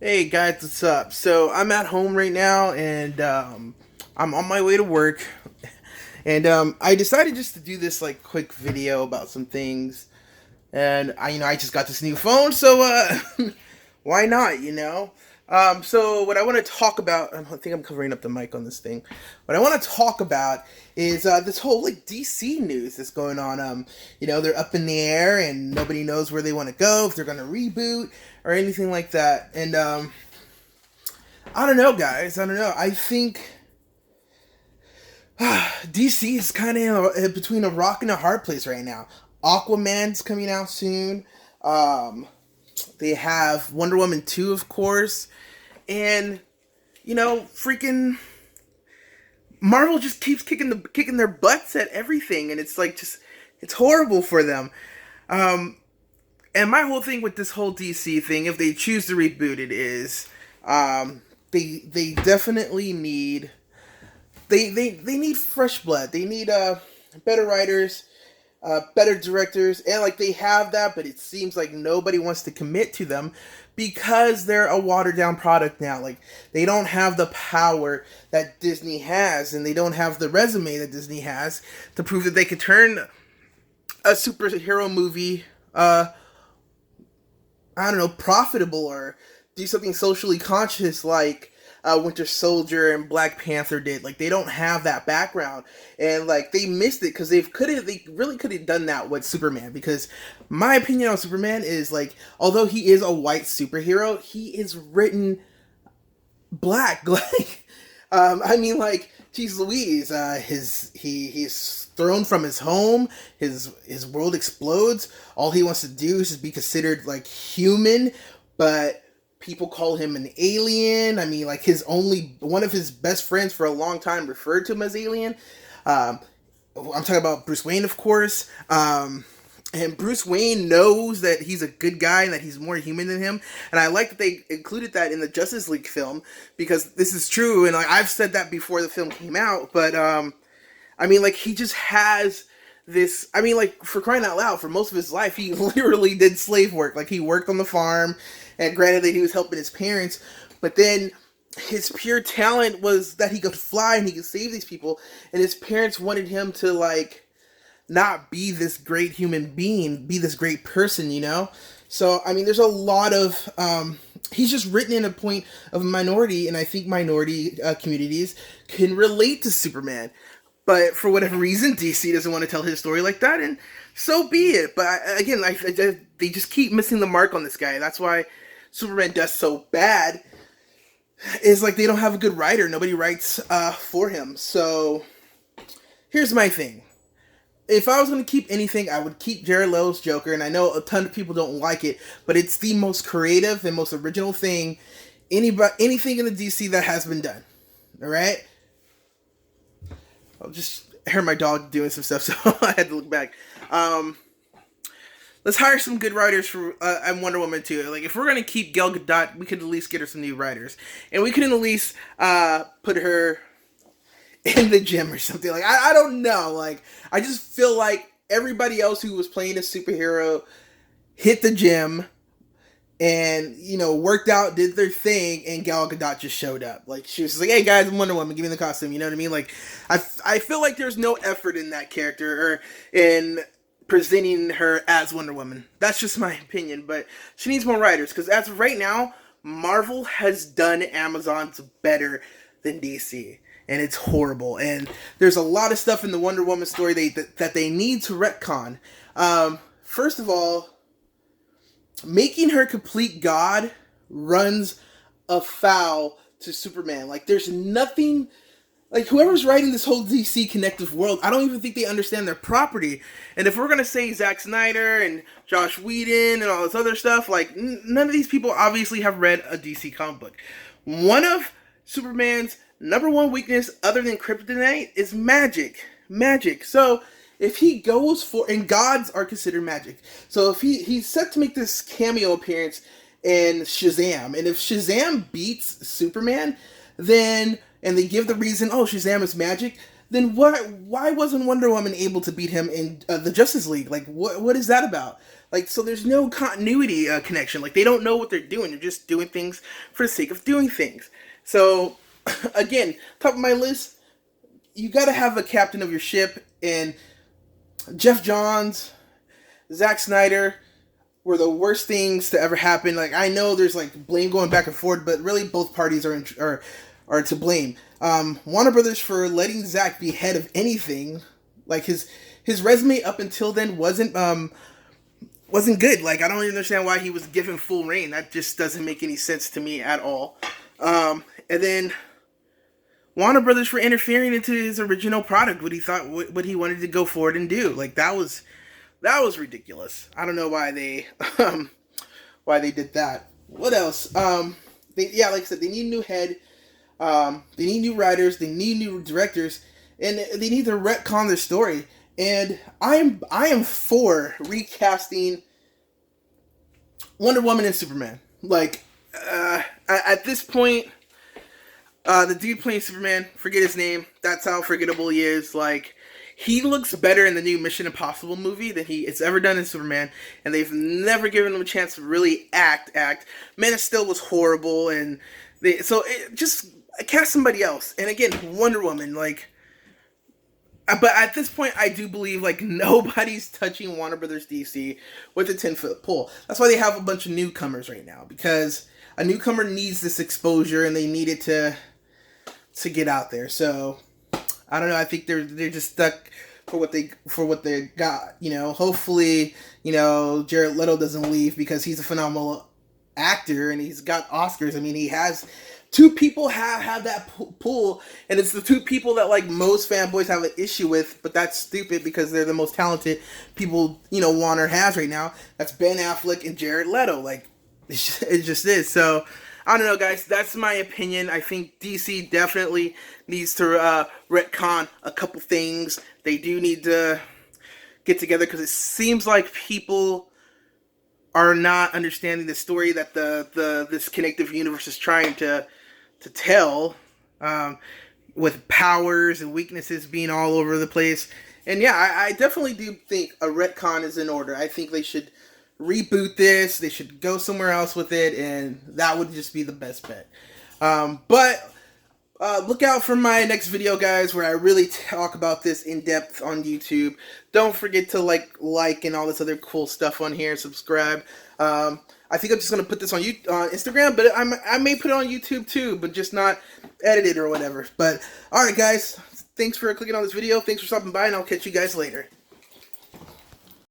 Hey guys, what's up? So I'm at home right now, and I'm on my way to work, and I decided just to do this like quick video about some things, and I just got this new phone, so why not? So what I want to talk about, I think I'm covering up the mic on this thing. What I want to talk about is this whole like DC news that's going on. They're up in the air and nobody knows where they want to go, if they're going to reboot or anything like that. And I don't know, guys. I don't know. I think DC is kind of between a rock and a hard place right now. Aquaman's coming out soon. Um, they have Wonder Woman 2, of course. And, freaking Marvel just keeps kicking their butts at everything. And it's like, it's horrible for them. Um, and my whole thing with this whole DC thing, if they choose to reboot it, is they definitely need they need fresh blood. They need better writers, better directors, and like they have that, but it seems like nobody wants to commit to them because they're a watered down product now. Like they don't have the power that Disney has, and they don't have the resume that Disney has to prove that they could turn a superhero movie I don't know, profitable or do something socially conscious like Winter Soldier and Black Panther did. Like they don't have that background, and like they missed it because they really could have done that with Superman. Because my opinion on Superman is like, although he is a white superhero, he is written black. Like, geez Louise, he's thrown from his home. His world explodes. All he wants to do is just be considered like human, but people call him an alien. I mean, like his only one of his best friends for a long time referred to him as alien. Um, I'm talking about Bruce Wayne, of course. And Bruce Wayne knows that he's a good guy and that he's more human than him. And I like that they included that in the Justice League film because this is true. And like I've said that before the film came out, but like he just has this. I mean, like for crying out loud, for most of his life, he literally did slave work. Like he worked on the farm, and granted that he was helping his parents, but then his pure talent was that he could fly and he could save these people. And his parents wanted him to like not be this great human being, be this great person. So, I mean, there's a lot of, he's just written in a point of minority, and I think minority communities can relate to Superman. But for whatever reason, DC doesn't want to tell his story like that, and so be it. But again, they just keep missing the mark on this guy. That's why Superman does so bad, is like they don't have a good writer. Nobody writes for him. So, here's my thing. If I was going to keep anything, I would keep Jared Leto's Joker, and I know a ton of people don't like it, but it's the most creative and most original thing anything in the DC that has been done. All right, I'll just hear my dog doing some stuff, so I had to look back. Let's hire some good writers for Wonder Woman 2. Like, if we're gonna keep Gal Gadot, we could at least get her some new writers, and we could at least put her in the gym or something. Like I don't know. Like I just feel like everybody else who was playing a superhero hit the gym and worked out, did their thing, and Gal Gadot just showed up. Like she was like, "Hey guys, I'm Wonder Woman. Give me the costume." You know what I mean? Like I feel like there's no effort in that character or in presenting her as Wonder Woman. That's just my opinion, but she needs more writers because as of right now, Marvel has done Amazon's better than DC, and it's horrible. And there's a lot of stuff in the Wonder Woman story that they need to retcon. First of all, making her complete god runs afoul to Superman. Like there's nothing. Like whoever's writing this whole DC connective world, I don't even think they understand their property. And if we're gonna say Zack Snyder and Josh Whedon and all this other stuff, like none of these people obviously have read a DC comic book. One of Superman's number one weakness, other than kryptonite, is magic. Magic. So if he goes for, and gods are considered magic. So if he's set to make this cameo appearance in Shazam, and if Shazam beats Superman, then and they give the reason, oh, Shazam is magic, then why wasn't Wonder Woman able to beat him in the Justice League? Like what is that about? Like, so there's no continuity connection. Like, they don't know what they're doing. They're just doing things for the sake of doing things. So, again, top of my list, you got to have a captain of your ship, and Jeff Johns, Zack Snyder were the worst things to ever happen. Like, I know there's like blame going back and forth, but really both parties are to blame. Warner Brothers for letting Zack be head of anything. Like, his resume up until then wasn't good. Like, I don't even understand why he was given full reign. That just doesn't make any sense to me at all. And then Warner Brothers for interfering into his original product, what he wanted to go forward and do. Like, that was ridiculous. I don't know why they why they did that. What else? Yeah, like I said, they need a new head. They need new writers. They need new directors, and they need to retcon their story. And I am for recasting Wonder Woman and Superman. Like, at this point, the dude playing Superman, forget his name. That's how forgettable he is. Like, he looks better in the new Mission Impossible movie than it's ever done in Superman, and they've never given him a chance to really act. Man of Steel was horrible, and just cast somebody else. And again, Wonder Woman, like. But at this point, I do believe, like, nobody's touching Warner Brothers DC with a 10-foot pole. That's why they have a bunch of newcomers right now, because a newcomer needs this exposure, and they need it to get out there. So, I don't know. I think they're just stuck for what they got. You know, hopefully, Jared Leto doesn't leave, because he's a phenomenal actor, and he's got Oscars. I mean, he has... Two people have that pool, and it's the two people that, like, most fanboys have an issue with, but that's stupid because they're the most talented people, Warner has right now. That's Ben Affleck and Jared Leto. Like, it just is. So, I don't know, guys. That's my opinion. I think DC definitely needs to retcon a couple things. They do need to get together, because it seems like people are not understanding the story that this connective universe is trying to tell, with powers and weaknesses being all over the place. And yeah, I definitely do think a retcon is in order. I think they should reboot this. They should go somewhere else with it, and that would just be the best bet. But look out for my next video, guys, where I really talk about this in depth on YouTube. Don't forget to like and all this other cool stuff on here. Subscribe. I think I'm just gonna put this on Instagram, but I may put it on YouTube too, but just not edited or whatever. But all right, guys, thanks for clicking on this video. Thanks for stopping by, and I'll catch you guys later.